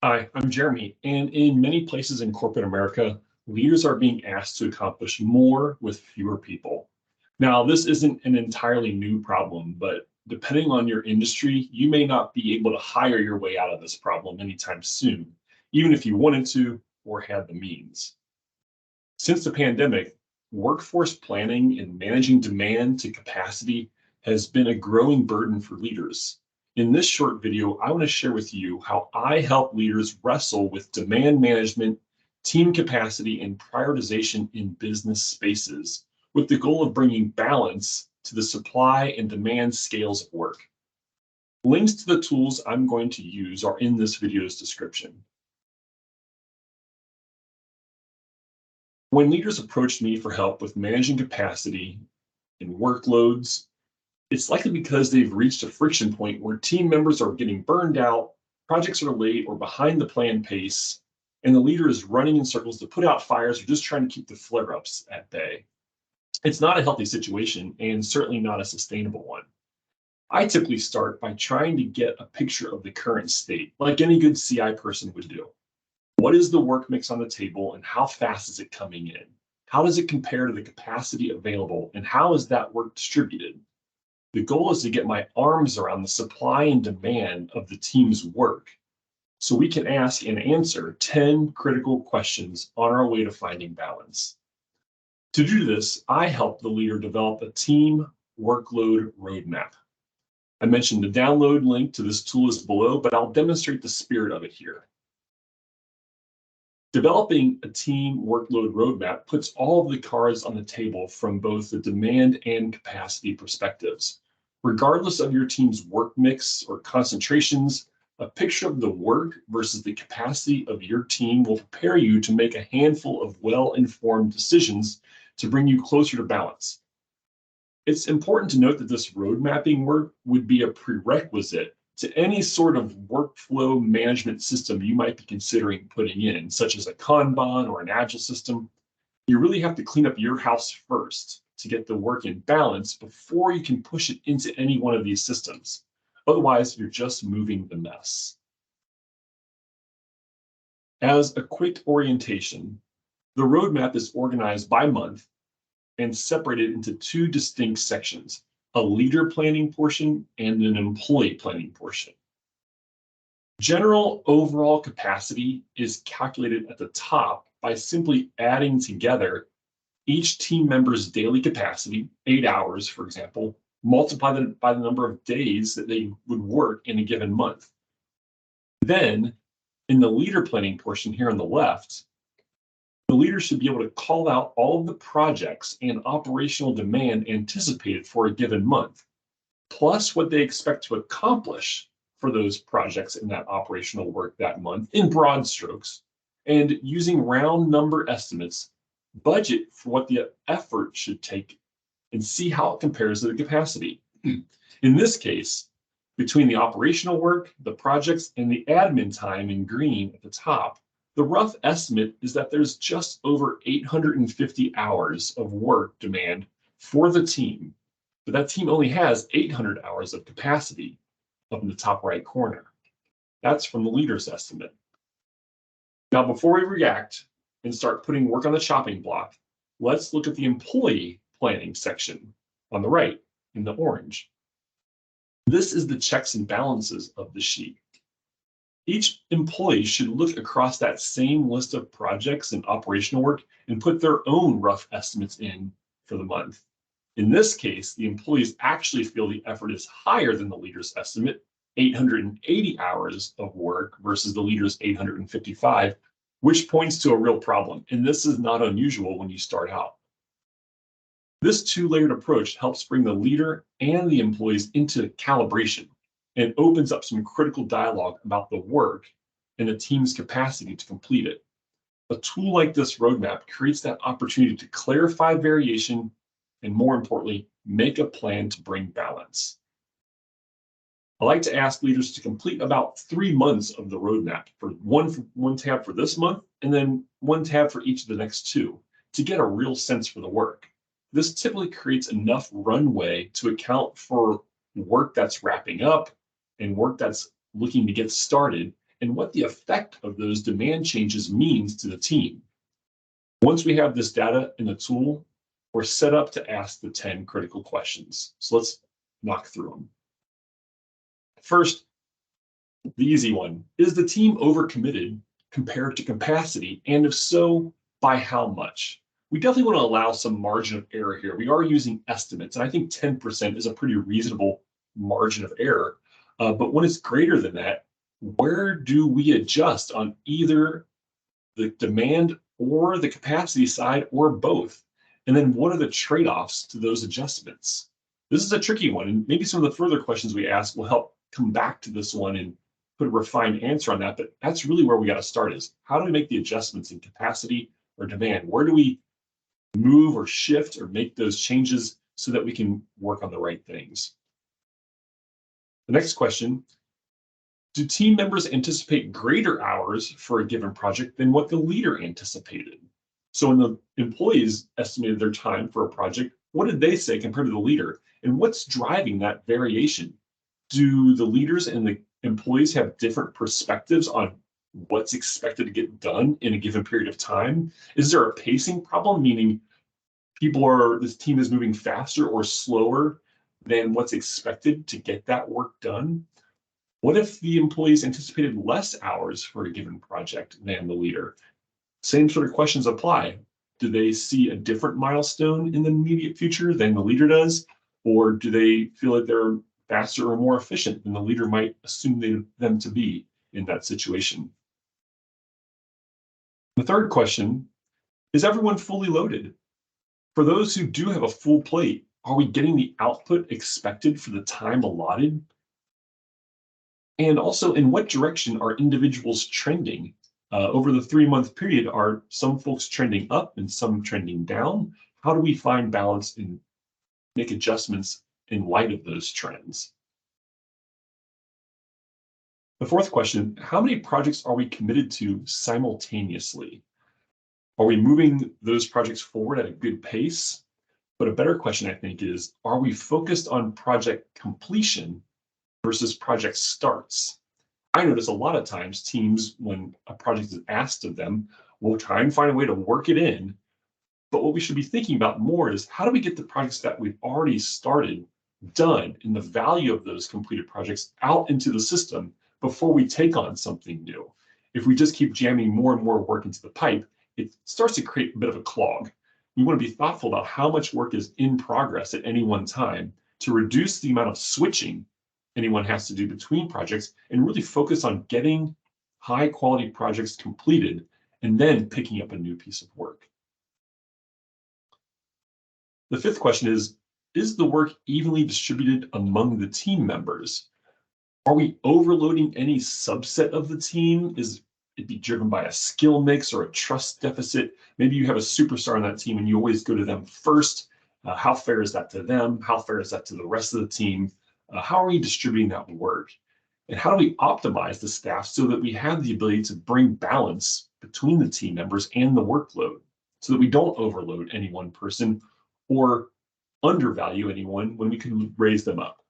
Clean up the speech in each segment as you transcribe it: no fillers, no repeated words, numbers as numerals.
Hi, I'm Jeremy, and in many places in corporate America, leaders are being asked to accomplish more with fewer people. Now, this isn't an entirely new problem, but depending on your industry, you may not be able to hire your way out of this problem anytime soon, even if you wanted to or had the means. Since the pandemic, workforce planning and managing demand to capacity has been a growing burden for leaders. In this short video, I want to share with you how I help leaders wrestle with demand management, team capacity, and prioritization in business spaces with the goal of bringing balance to the supply and demand scales of work. Links to the tools I'm going to use are in this video's description. When leaders approach me for help with managing capacity and workloads, it's likely because they've reached a friction point where team members are getting burned out, projects are late or behind the planned pace, and the leader is running in circles to put out fires or just trying to keep the flare-ups at bay. It's not a healthy situation and certainly not a sustainable one. I typically start by trying to get a picture of the current state, like any good CI person would do. What is the work mix on the table and how fast is it coming in? How does it compare to the capacity available and how is that work distributed? The goal is to get my arms around the supply and demand of the team's work so we can ask and answer 10 critical questions on our way to finding balance. To do this, I help the leader develop a team workload roadmap. I mentioned the download link to this tool is below, but I'll demonstrate the spirit of it here. Developing a team workload roadmap puts all of the cards on the table from both the demand and capacity perspectives. Regardless of your team's work mix or concentrations, a picture of the work versus the capacity of your team will prepare you to make a handful of well-informed decisions to bring you closer to balance. It's important to note that this road mapping work would be a prerequisite to any sort of workflow management system you might be considering putting in, such as a Kanban or an Agile system. You really have to clean up your house first to get the work in balance before you can push it into any one of these systems. Otherwise, you're just moving the mess. As a quick orientation, the roadmap is organized by month and separated into two distinct sections: a leader planning portion and an employee planning portion. General overall capacity is calculated at the top by simply adding together each team member's daily capacity, 8 hours, for example, multiplied by the number of days that they would work in a given month. Then, in the leader planning portion here on the left, the leader should be able to call out all of the projects and operational demand anticipated for a given month, plus what they expect to accomplish for those projects in that operational work that month in broad strokes, and using round number estimates, budget for what the effort should take and see how it compares to the capacity. In this case, between the operational work, the projects, and the admin time in green at the top, the rough estimate is that there's just over 850 hours of work demand for the team, but that team only has 800 hours of capacity up in the top right corner. That's from the leader's estimate. Now, before we react and start putting work on the chopping block, let's look at the employee planning section on the right in the orange. This is the checks and balances of the sheet. Each employee should look across that same list of projects and operational work and put their own rough estimates in for the month. In this case, the employees actually feel the effort is higher than the leader's estimate, 880 hours of work versus the leader's 855, which points to a real problem. And this is not unusual when you start out. This two-layered approach helps bring the leader and the employees into calibration and opens up some critical dialogue about the work and the team's capacity to complete it. A tool like this roadmap creates that opportunity to clarify variation and, more importantly, make a plan to bring balance. I like to ask leaders to complete about 3 months of the roadmap, for one tab for this month and then one tab for each of the next 2 to get a real sense for the work. This typically creates enough runway to account for work that's wrapping up and work that's looking to get started, and what the effect of those demand changes means to the team. Once we have this data in the tool, we're set up to ask the 10 critical questions. So let's knock through them. First, the easy one, is the team overcommitted compared to capacity? And if so, by how much? We definitely want to allow some margin of error here. We are using estimates, and I think 10% is a pretty reasonable margin of error. But when it's greater than that, where do we adjust on either the demand or the capacity side or both? And then what are the trade-offs to those adjustments? This is a tricky one, and maybe some of the further questions we ask will help come back to this one and put a refined answer on that. But that's really where we got to start, is how do we make the adjustments in capacity or demand? Where do we move or shift or make those changes so that we can work on the right things? The next question, do team members anticipate greater hours for a given project than what the leader anticipated? So when the employees estimated their time for a project, what did they say compared to the leader? And what's driving that variation? Do the leaders and the employees have different perspectives on what's expected to get done in a given period of time? Is there a pacing problem, meaning this team is moving faster or slower than what's expected to get that work done? What if the employees anticipated less hours for a given project than the leader? Same sort of questions apply. Do they see a different milestone in the immediate future than the leader does? Or do they feel like they're faster or more efficient than the leader might assume them to be in that situation? The third question, is everyone fully loaded? For those who do have a full plate, are we getting the output expected for the time allotted? And also, in what direction are individuals trending? Over the 3-month period, are some folks trending up and some trending down? How do we find balance and make adjustments in light of those trends? The fourth question, how many projects are we committed to simultaneously? Are we moving those projects forward at a good pace? But a better question, I think, is, are we focused on project completion versus project starts? I notice a lot of times teams, when a project is asked of them, will try and find a way to work it in. But what we should be thinking about more is, how do we get the projects that we've already started done and the value of those completed projects out into the system before we take on something new? If we just keep jamming more and more work into the pipe, it starts to create a bit of a clog. We want to be thoughtful about how much work is in progress at any one time to reduce the amount of switching anyone has to do between projects and really focus on getting high quality projects completed and then picking up a new piece of work. The fifth question is the work evenly distributed among the team members? Are we overloading any subset of the team? Is it be driven by a skill mix or a trust deficit? Maybe you have a superstar on that team and you always go to them first. How fair is that to them? How fair is that to the rest of the team? How are we distributing that work? And how do we optimize the staff so that we have the ability to bring balance between the team members and the workload so that we don't overload any one person or undervalue anyone when we can raise them up?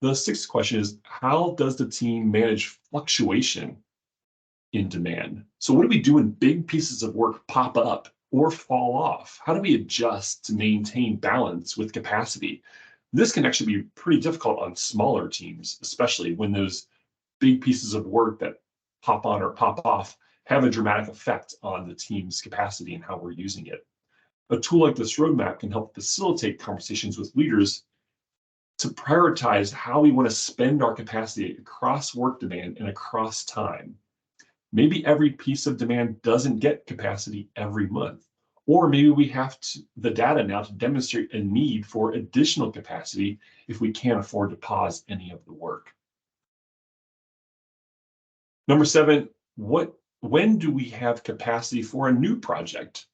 The sixth question is, how does the team manage fluctuation in demand? So what do we do when big pieces of work pop up or fall off? How do we adjust to maintain balance with capacity? This can actually be pretty difficult on smaller teams, especially when those big pieces of work that pop on or pop off have a dramatic effect on the team's capacity and how we're using it. A tool like this roadmap can help facilitate conversations with leaders to prioritize how we want to spend our capacity across work demand and across time. Maybe every piece of demand doesn't get capacity every month, or maybe we have the data now to demonstrate a need for additional capacity if we can't afford to pause any of the work. Number 7, when do we have capacity for a new project?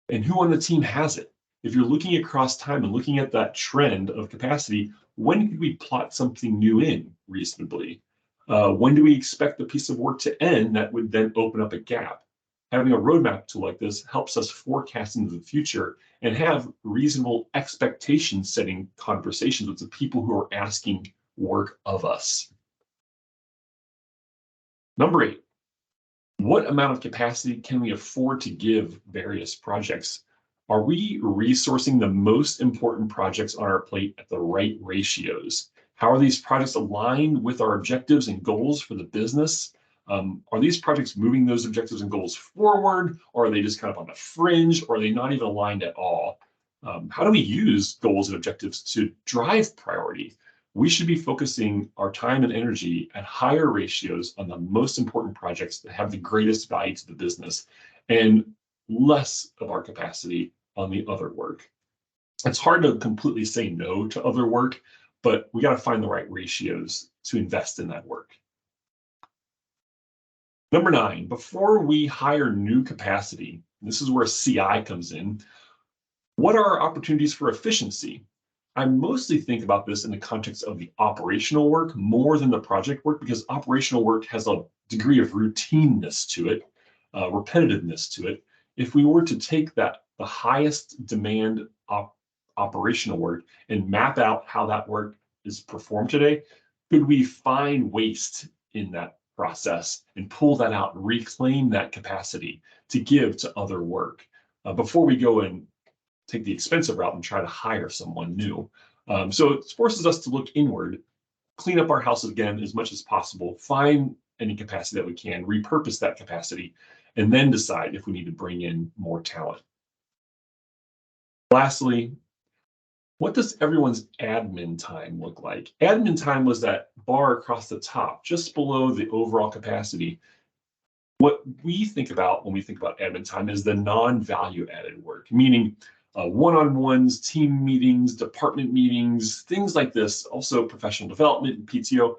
And who on the team has it? If you're looking across time and looking at that trend of capacity, when could we plot something new in reasonably? When do we expect the piece of work to end that would then open up a gap? Having a roadmap tool like this helps us forecast into the future and have reasonable expectation setting conversations with the people who are asking work of us. Number 8, what amount of capacity can we afford to give various projects? Are we resourcing the most important projects on our plate at the right ratios? How are these projects aligned with our objectives and goals for the business? Are these projects moving those objectives and goals forward, or are they just kind of on the fringe, or are they not even aligned at all? How do we use goals and objectives to drive priority? We should be focusing our time and energy at higher ratios on the most important projects that have the greatest value to the business and less of our capacity on the other work. It's hard to completely say no to other work, but we got to find the right ratios to invest in that work. Number 9, before we hire new capacity, this is where CI comes in. What are our opportunities for efficiency? I mostly think about this in the context of the operational work more than the project work, because operational work has a degree of routineness to it, repetitiveness to it. If we were to take the highest demand operational work and map out how that work is performed today, could we find waste in that process and pull that out and reclaim that capacity to give to other work before we go and take the expensive route and try to hire someone new. So it forces us to look inward, clean up our house again as much as possible, find any capacity that we can, repurpose that capacity, and then decide if we need to bring in more talent. Lastly, what does everyone's admin time look like? Admin time was that bar across the top, just below the overall capacity. What we think about when we think about admin time is the non-value added work, meaning one-on-ones, team meetings, department meetings, things like this, also professional development and PTO,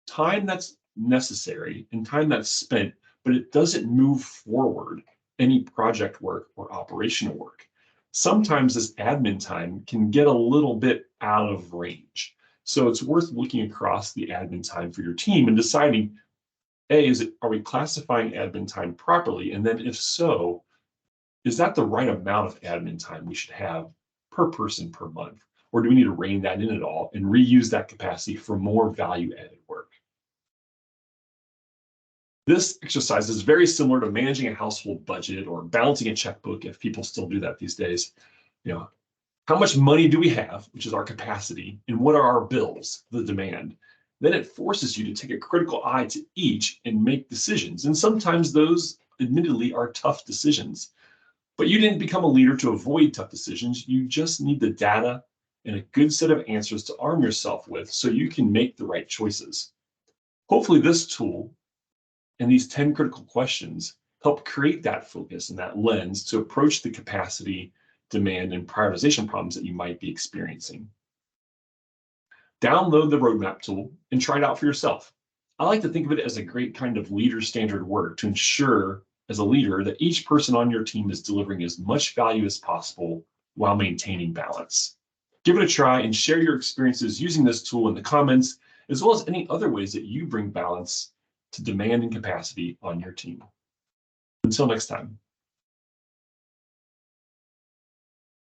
time that's necessary and time that's spent, but it doesn't move forward any project work or operational work. Sometimes this admin time can get a little bit out of range. So it's worth looking across the admin time for your team and deciding, are we classifying admin time properly? And then if so, is that the right amount of admin time we should have per person per month? Or do we need to rein that in at all and reuse that capacity for more value-added work? This exercise is very similar to managing a household budget or balancing a checkbook, if people still do that these days. How much money do we have, which is our capacity, and what are our bills, the demand? Then it forces you to take a critical eye to each and make decisions. And sometimes those, admittedly, are tough decisions. But you didn't become a leader to avoid tough decisions. You just need the data and a good set of answers to arm yourself with so you can make the right choices. Hopefully this tool and these 10 critical questions help create that focus and that lens to approach the capacity, demand, and prioritization problems that you might be experiencing. Download the roadmap tool and try it out for yourself. I like to think of it as a great kind of leader standard work to ensure, as a leader, that each person on your team is delivering as much value as possible while maintaining balance. Give it a try and share your experiences using this tool in the comments, as well as any other ways that you bring balance to demand and capacity on your team. Until next time.